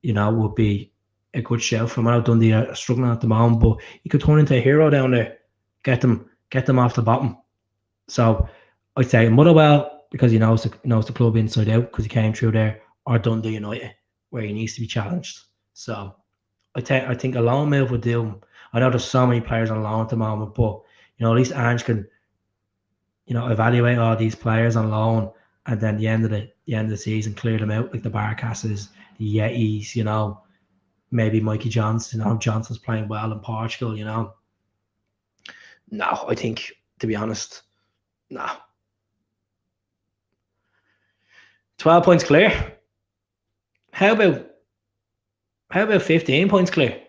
you know, would be a good shout for him. I know Dundee are struggling at the moment, but he could turn into a hero down there. Get them off the bottom. So I'd say Motherwell, because he knows the club inside out, because he came through there, or Dundee United, where he needs to be challenged. So I think a loan move would do him. I know there's so many players on loan at the moment, but at least Ange can evaluate all these players on loan, and then the end of the season clear them out like the Barcasses, the Yetis, maybe Mikey Johnson. Johnson's playing well in Portugal. No, I think, to be honest, no. 12 points clear. How about 15 points clear?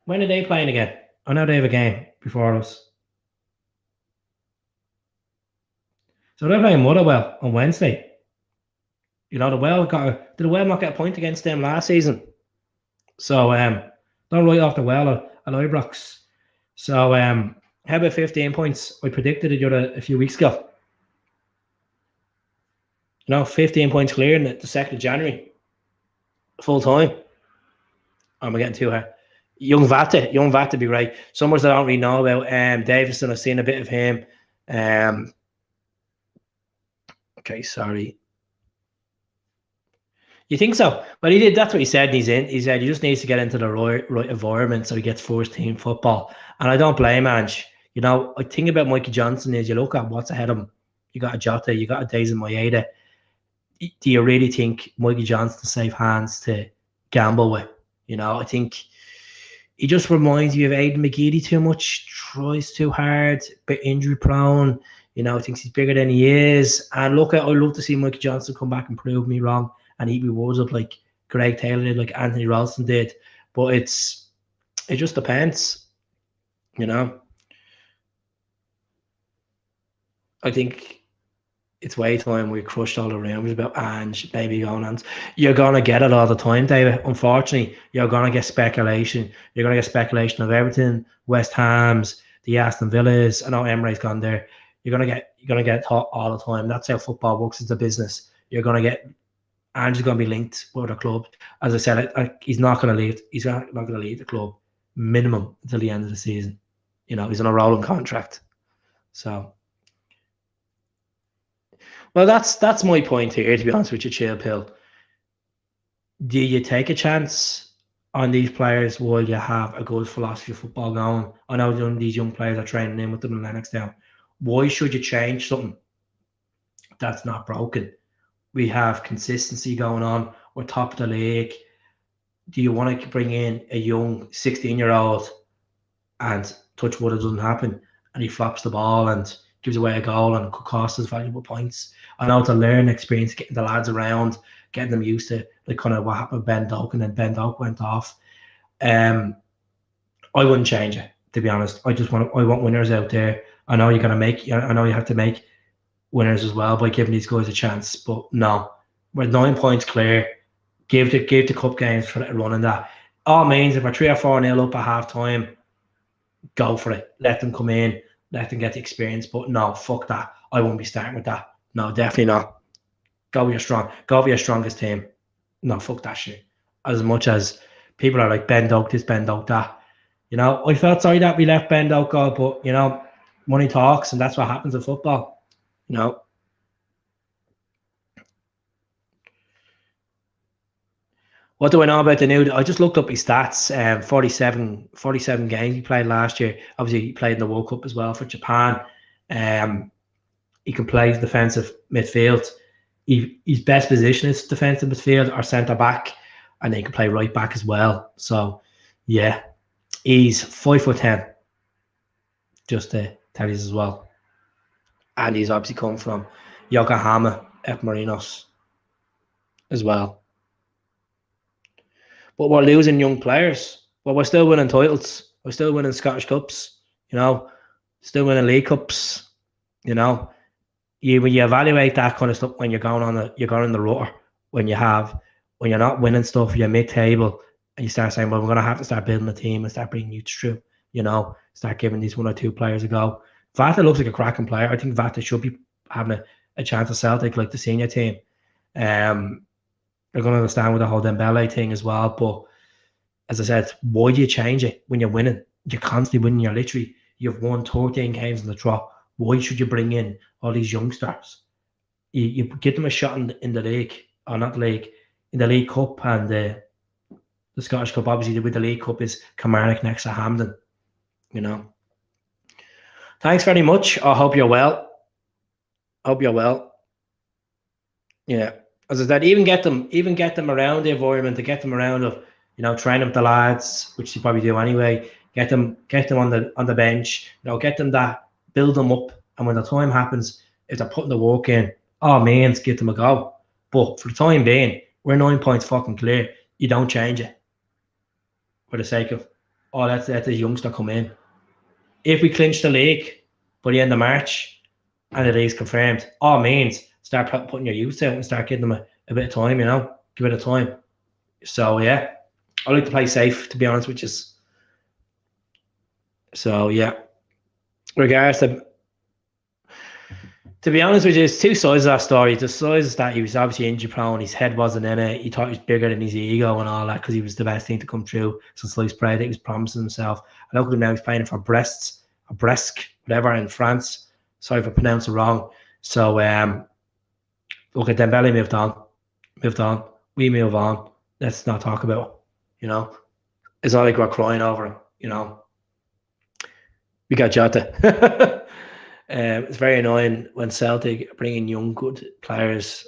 When are they playing again? I know they have a game before us. So they're playing Motherwell on Wednesday. Did the Well not get a point against them last season? So don't write off the Well at Ibrox. So how about 15 points? I predicted it a few weeks ago. 15 points clear in the 2nd of January. Full time. Am I getting too high? Young Vata be right. Summers I don't really know about. Davison, I've seen a bit of him. Okay, sorry. You think so? But he did. That's what he said. He said he just needs to get into the right environment so he gets first team football. And I don't blame Ange. I think about Mikey Johnson is you look at what's ahead of him. You got a Jota, you got a Daisy Maeda. Do you really think Mikey Johnson's safe hands to gamble with? I think he just reminds you of Aidan McGeady too much, tries too hard, bit injury prone, thinks he's bigger than he is. And look, I'd love to see Mikey Johnson come back and prove me wrong and eat me words up like Greg Taylor did, like Anthony Ralston did. But it just depends, I think it's way time we crushed all the rumors about Ange maybe going on. You're going to get it all the time, David. Unfortunately, you're going to get speculation. You're going to get speculation of everything. West Ham's, the Aston Villas. I know Emery's gone there. You're going to get taught all the time. That's how football works. It's a business. You're going to get Ange is going to be linked with a club. As I said, he's not going to leave. He's not going to leave the club minimum until the end of the season. He's on a rolling contract. So. Well, that's my point here, to be honest with you, Chill Pill. Do you take a chance on these players while you have a good philosophy of football going? I know these young players are training in with them in Lennoxtown. Why should you change something that's not broken? We have consistency going on. We're top of the league. Do you want to bring in a young 16-year-old and touch wood, it doesn't happen, and he flops the ball and gives away a goal and could cost us valuable points? I know it's a learning experience, getting the lads around, getting them used to like kind of what happened with Ben Doak, and then Ben Doak went off. I wouldn't change it, to be honest. I want winners out there. I know you have to make winners as well by giving these guys a chance. But no, we're 9 points clear. Give the cup games for a run in that. All means if we're 3 or 4-0 up at half time, go for it. Let them come in. Let them get the experience. But no, fuck that. I won't be starting with that. No, definitely not. Go with your strongest team. No, fuck that shit. As much as people are like, Ben Doak this, Ben Doak that. I felt sorry that we left Ben Doak go, but money talks, and that's what happens in football. What do I know about the new? I just looked up his stats. 47 games he played last year. Obviously, he played in the World Cup as well for Japan. He can play defensive midfield. His best position is defensive midfield or centre back, and then he can play right back as well. So, yeah, he's 5'10". Just to tell you as well, and he's obviously come from Yokohama F Marinos as well. But we're losing young players. But we're still winning titles. We're still winning Scottish Cups. Still winning League Cups. When you evaluate that kind of stuff, when you're going in the rotor, when you're not winning stuff, you're mid-table, and you start saying, well, we're going to have to start building a team and start bringing youth through. Start giving these 1 or 2 players a go. Vata looks like a cracking player. I think Vata should be having a chance at Celtic, like the senior team. They're going to understand with the whole Dembele thing as well. But as I said, why do you change it when you're winning? You're constantly winning. You've won 13 games in the trot. Why should you bring in all these youngsters? You give them a shot in the league, or not league, in the League Cup and the Scottish Cup. Obviously, with the League Cup is Kilmarnock next to Hampden. You know. Thanks very much. I hope you're well. Hope you're well. Yeah. As I said, even get them around the environment, to get them around of, train them with the lads, which you probably do anyway. Get them on the bench, get them that, build them up, and when the time happens, if they're putting the work in, oh man, give them a go. But for the time being, we're 9 points fucking clear. You don't change it for the sake of, let the youngster come in. If we clinch the league by the end of March and the league's confirmed, all means start putting your youth out and start giving them a bit of time, give it a time. So yeah, I like to play safe, to be honest with you. So yeah, regards to be honest with you, there's two sides of that story. The sides is that he was obviously injury prone, his head wasn't in it, he thought he was bigger than his ego and all that because he was the best thing to come through since sliced bread. He was promising himself. I look at him now, he's playing for Brest, or Brest, whatever, in France. Sorry if I pronounced it wrong. So look at Dembele moved on. We move on. Let's not talk about it, It's not like we're crying over him, We got Jota. It's very annoying when Celtic bring in young, good players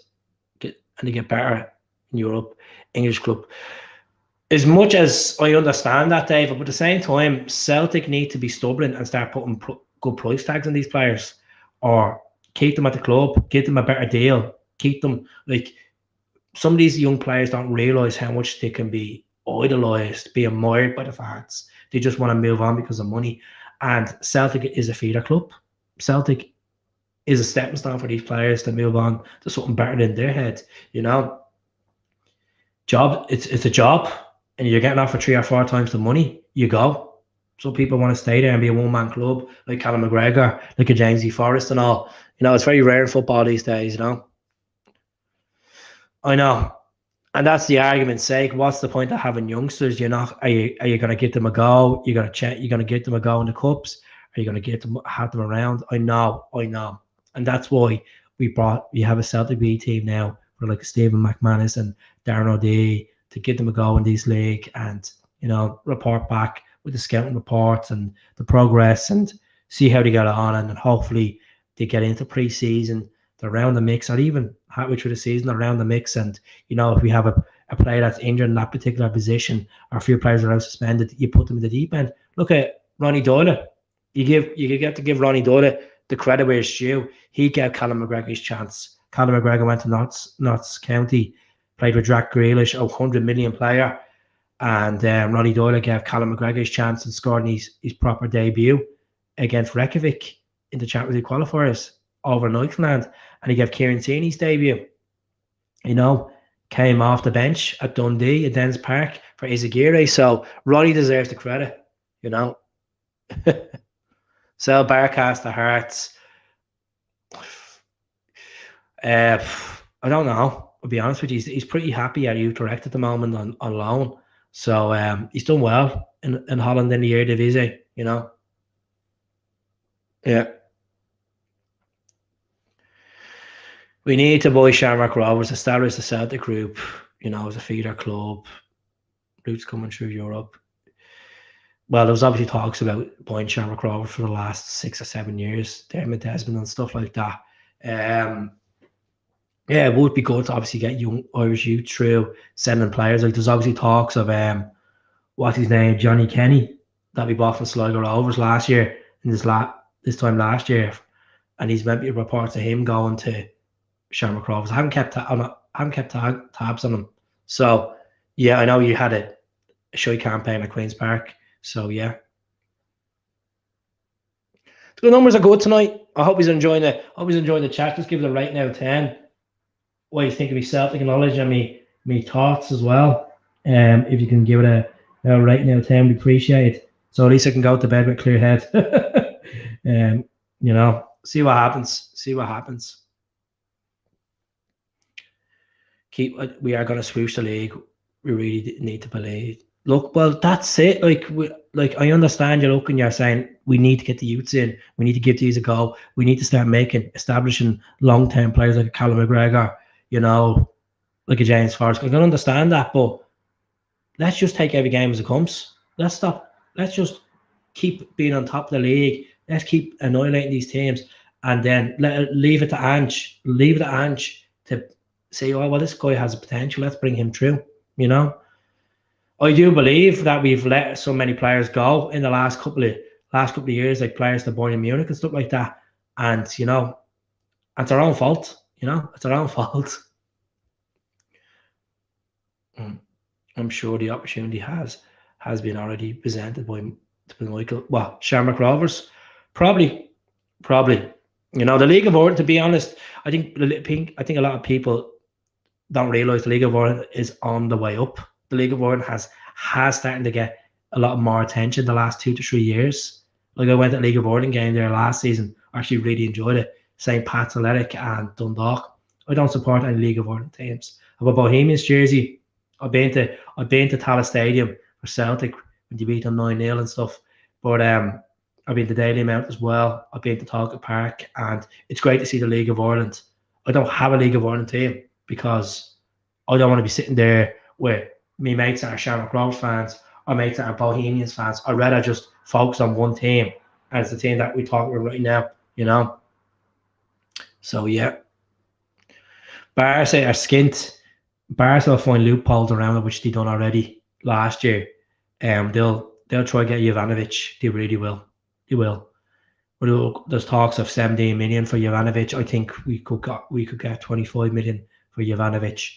and they get better in Europe, English club. As much as I understand that, David, but at the same time, Celtic need to be stubborn and start putting good price tags on these players, or keep them at the club, give them a better deal, keep them. Like, some of these young players don't realise how much they can be idolised, be admired by the fans. They just want to move on because of money. And Celtic is a feeder club. Celtic is a stepping stone for these players to move on to something better in their head. Job, it's a job, and you're getting offered 3 or 4 times the money. You go. Some people want to stay there and be a one-man club, like Callum McGregor, like a James E. Forrest and all. It's very rare in football these days. I know. And that's the argument's sake. What's the point of having youngsters? Are you going to give them a go? You're going to give them a go in the cups? Are you going to have them around? I know. And that's why we have a Celtic B team now for like Stephen McManus and Darren O'Dea to give them a go in this league and, report back with the scouting reports and the progress and see how they get on. And then hopefully they get into pre-season, they're around the mix, or even halfway through the season around the mix. And, if we have a player that's injured in that particular position, or a few players are out suspended, you put them in the deep end. Look at Ronnie Doyle. You get to give Ronnie Doyle the credit where it's due. He gave Callum McGregor his chance. Callum McGregor went to Notts County, played with Jack Grealish, a 100 million player, and Ronnie Doyle gave Callum McGregor his chance and scored his proper debut against Reykjavik in the Champions League qualifiers over Nightland, and he gave Kieran Tierney his debut. Came off the bench at Dundee at Dens Park for Izagirre. So Ronnie deserves the credit. Sell Barcast to Hearts. I don't know. I'll be honest with you. He's pretty happy at Utrecht at the moment on loan. So he's done well in Holland in the Eredivisie, Yeah. We need to buy Shamrock Rovers, establish the Celtic group, as a feeder club. Roots coming through Europe. Well, there was obviously talks about buying Shamrock Rovers for the last 6 or 7 years, Dermot Desmond and stuff like that. It would be good to obviously get young Irish youth through, sending players. Like, there's obviously talks of what's his name, Johnny Kenny, that we bought from Sligo Rovers last year, in this time last year, and he's meant to be reports of him going to Shamrock Rovers. I haven't kept tabs on him. So yeah, I know you had a showy campaign at Queen's Park. So yeah, the numbers are good tonight. I hope he's enjoying it. The chat. Just give it a right now 10. What you think of me Celtic knowledge and me thoughts as well. If you can give it a right now 10, we appreciate it. So at least I can go to bed with a clear head. See what happens. We are going to swoosh the league. We really need to believe. Look, well, that's it. Like I understand you're looking, you're saying we need to get the youths in. We need to give these a go. We need to start establishing long-term players like a Callum McGregor, like a James Forrest. I can understand that, but let's just take every game as it comes. Let's stop. Let's just keep being on top of the league. Let's keep annihilating these teams, and then leave it to Ange. Leave it to Ange to say, oh well, this guy has a potential. Let's bring him through. You know, I do believe that we've let so many players go in the last couple of years, like players to Bayern Munich and stuff like that. And you know, it's our own fault. You know, it's our own fault. I'm sure the opportunity has been already presented by Michael. Well, Shamrock Rovers, probably. You know, the League of Ireland. To be honest, I think a lot of people don't realise the League of Ireland is on the way up. The League of Ireland has starting to get a lot more attention the last 2 to 3 years. Like I went to the League of Ireland game there last season. I actually really enjoyed it. St. Pat's Athletic and Dundalk. I don't support any League of Ireland teams. I have a Bohemians jersey. I've been to Tallaght Stadium for Celtic when they beat them 9-0 and stuff. But I've been to Daily Mount as well. I've been to Talcott Park, and it's great to see the League of Ireland. I don't have a League of Ireland team because I don't want to be sitting there with me mates that are Shamrock Rovers fans or mates that are Bohemians fans. I'd rather just focus on one team, and it's the team that we talk about right now, you know. So yeah. Barca are skint. Barca will find loopholes around it, which they done already last year. They'll try to get Jovanovic. They really will. They will. There's talks of 17 million for Jovanovic. I think we could get 25 million for Jovanovic.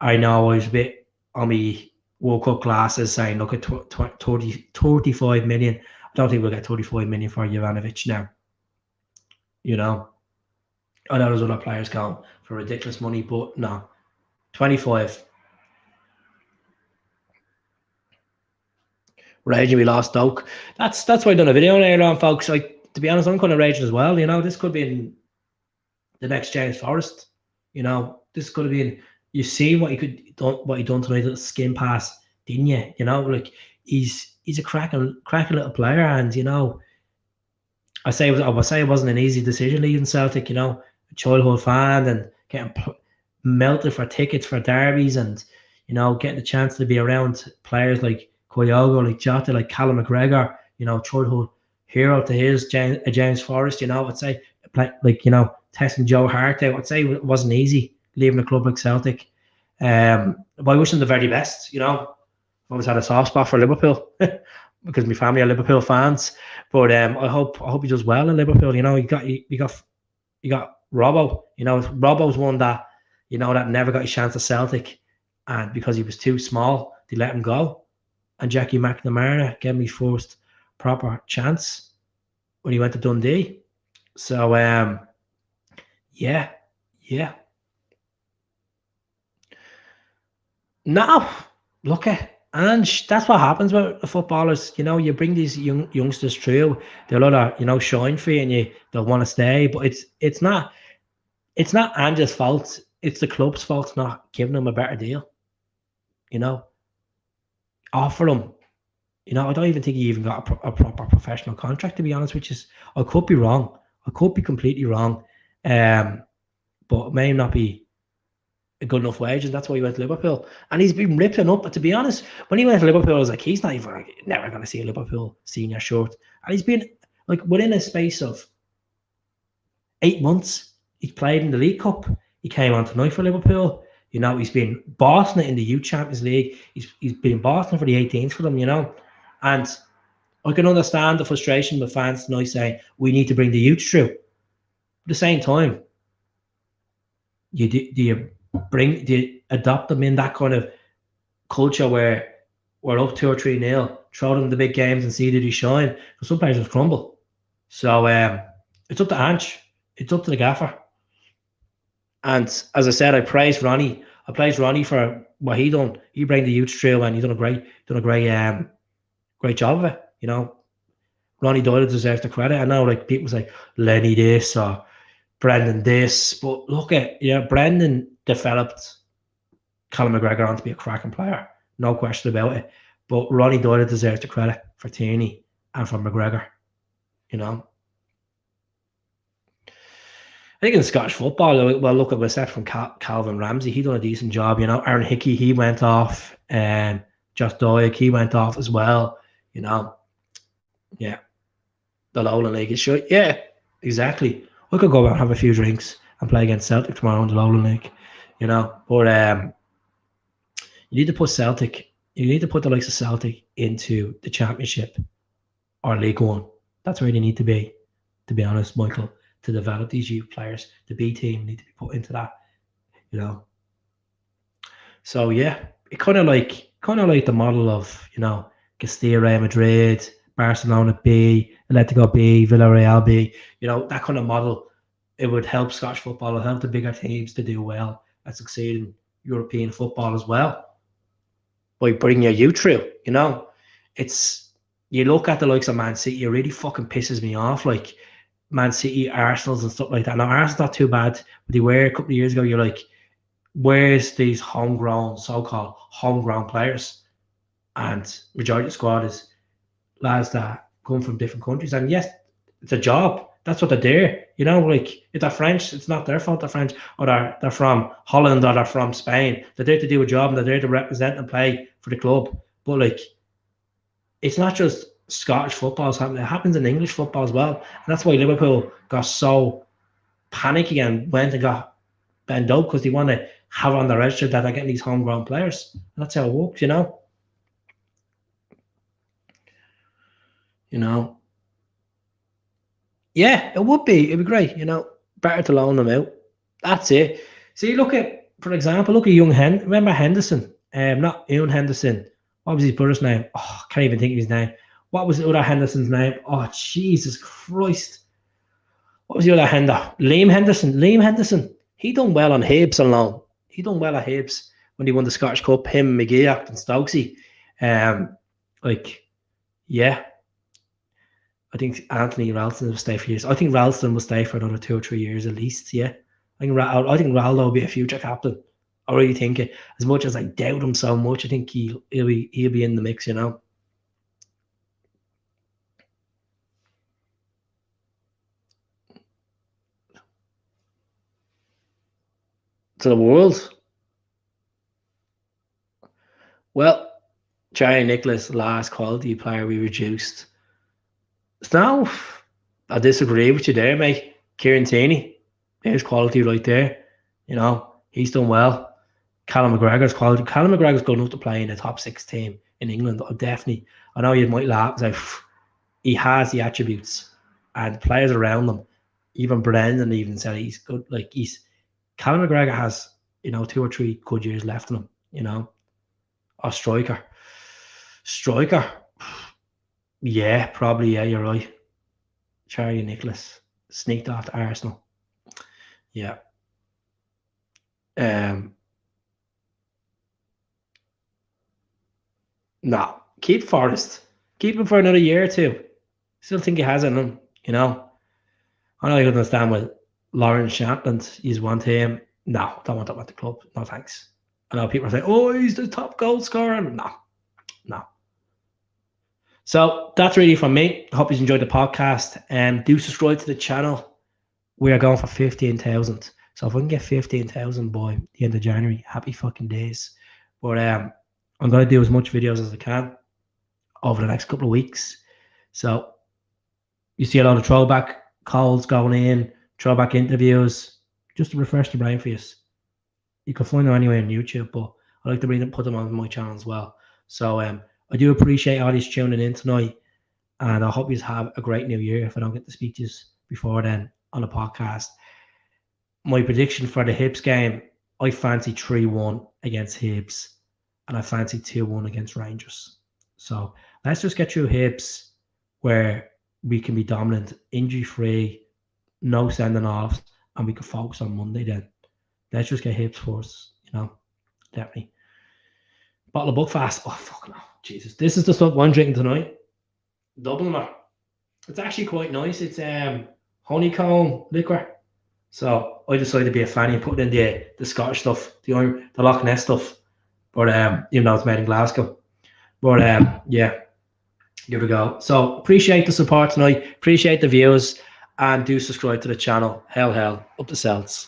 I know I was a bit on my World Cup glasses saying, look at 35 million. I don't think we'll get 35 million for Jovanovic now. You know, I know there's other players going for ridiculous money, but no, 25. Raging we lost Stoke. That's why I done a video earlier on, folks. Like, to be honest, I'm kind of raging as well. You know, this could be the next James Forrest. You know, this could have been. You see what he done tonight, the skin pass, didn't you? You know, like he's a cracking little player, and you know, I would say it wasn't an easy decision leaving Celtic. You know, a childhood fan and getting melted for tickets for derbies, and you know, getting the chance to be around players like Kyogo, like Jota, like Callum McGregor, you know, childhood hero to his, James Forrest, you know, I'd say, like, you know, testing Joe Hart out, I'd say it wasn't easy leaving a club like Celtic. But I wish them the very best, you know. I've always had a soft spot for Liverpool because my family are Liverpool fans. But I hope he does well in Liverpool. You know, you got Robbo. You know, Robbo's one that, you know, that never got a chance at Celtic, and because he was too small, they let him go. And Jackie McNamara gave me first proper chance when he went to Dundee. So yeah. No, look at Ange. That's what happens with the footballers. You know, you bring these youngsters through. They'll either, you know, shine for you, and they'll want to stay. But it's not Ange's fault. It's the club's fault not giving them a better deal. You know, offer them. You know, I don't even think he even got a proper professional contract, to be honest, which is, I could be wrong. I could be completely wrong. But it may not be a good enough wage, and that's why he went to Liverpool. And he's been ripping up. But to be honest, when he went to Liverpool, I was like, he's never going to see a Liverpool senior shirt. And he's been, like, within a space of 8 months, he's played in the League Cup. He came on tonight for Liverpool. You know, he's been bossing it in the Youth Champions League. He's been bossing for the 18s for them, you know. And I can understand the frustration with fans tonight saying, we need to bring the youth through. At the same time, do you adopt them in that kind of culture where we're up 2 or 3-0, throw them the big games and see that they shine? Because some players just crumble. So it's up to Ange. It's up to the gaffer. And as I said, I praise Ronnie. I praise Ronnie for what he done. He bring the youth through, and he done a great job of it. You know, Ronnie Doyle deserves the credit. I know, like, people say Lenny this or Brendan this, but look at, Brendan developed Callum McGregor on to be a cracking player, no question about it. But Ronnie Doyle deserves the credit for Tierney and for McGregor. You know, I think in Scottish football, well, look at from Calvin Ramsey. He done a decent job. You know, Aaron Hickey, he went off, and Josh Doig, he went off as well. You know, yeah, the Lowland League is sure. Yeah, exactly. I could go out and have a few drinks and play against Celtic tomorrow in the Lowland League. You know, but you need to put Celtic. You need to put the likes of Celtic into the Championship or League One. That's where they need to be. To be honest, Michael, to develop these youth players, the B team need to be put into that. You know. So yeah, it kind of like the model of Castilla, Real Madrid, Barcelona B, Atletico B, Villarreal B. You know, that kind of model. It would help Scottish football. It would help the bigger teams to do well and succeed in European football as well by bringing your youth through. You know, you look at the likes of Man City. It really fucking pisses me off. Like Man City, Arsenal's and stuff like that. Now Arsenal's not too bad, but they were a couple of years ago. You're like, where's these homegrown, so-called homegrown players? And majority of the squad is lads that come from different countries. And yes, it's a job. That's what they're there. You know, like if they're French, it's not their fault they're French, or they're from Holland or they're from Spain. They're there to do a job and they're there to represent and play for the club. But like, it's not just Scottish football happening. It happens in English football as well. And that's why Liverpool got so panicky and went and got bent up, because they want to have on the register that they're getting these homegrown players. And that's how it works, you know. You know. Yeah, it would be. It'd be great, you know. Better to loan them out. That's it. See, for example, look at remember Henderson? Not Ian Henderson. What was his brother's name? Oh, I can't even think of his name. What was the other Henderson's name? Oh, Jesus Christ. What was the other Liam Henderson. Liam Henderson. He done well on Hibs on loan. He done well at Hibs when he won the Scottish Cup. Him, McGee, and Stokesy. Yeah. I think Anthony Ralston will stay for years. I think Ralston will stay for another 2 or 3 years at least. Yeah, I think Raldo will be a future captain. I really think it. As much as I doubt him so much, I think he'll be in the mix. You know. To the world. Well, Charlie Nicholas, last quality player we reduced. So, I disagree with you there, mate. Kieran Tierney, there's quality right there. You know, he's done well. Callum McGregor's quality. Callum McGregor's good enough to play in the top 6 team in England. Definitely. I know you might laugh. Like, he has the attributes and players around him. Even Brendan even said he's good. Like Callum McGregor has 2 or 3 good years left in him. You know, or striker. Yeah, probably. Yeah, you're right. Charlie Nicholas sneaked off to Arsenal. Yeah. No, keep Forrest. Keep him for another year or 2. Still think he has it in him. You know. I know you can understand with Lawrence Shatland. He's want him. No, don't want that at the club. No thanks. I know people are saying, "Oh, he's the top goal scorer." No. So that's really from me. I hope you enjoyed the podcast. Do subscribe to the channel. We are going for 15,000. So if we can get 15,000 by the end of January, happy fucking days. But I'm going to do as much videos as I can over the next couple of weeks. So you see a lot of throwback calls going in, throwback interviews, just to refresh the brain for you. You can find them anywhere on YouTube, but I like to put them on my channel as well. So I do appreciate all these tuning in tonight, and I hope you have a great new year if I don't get to speak to you before then on the podcast. My prediction for the Hibs game, I fancy 3-1 against Hibs, and I fancy 2-1 against Rangers. So let's just get through Hibs where we can be dominant, injury-free, no sending offs, and we can focus on Monday then. Let's just get Hibs first, definitely. Bottle of Buckfast. Oh, fuck no. Jesus. This is the stuff I'm drinking tonight. Dubliner. It's actually quite nice. It's honeycomb liquor. So I decided to be a fanny and put in the Scottish stuff, the Loch Ness stuff. But even though it's made in Glasgow. But yeah, here we go. So appreciate the support tonight. Appreciate the views. And do subscribe to the channel. Hell, up the Celts.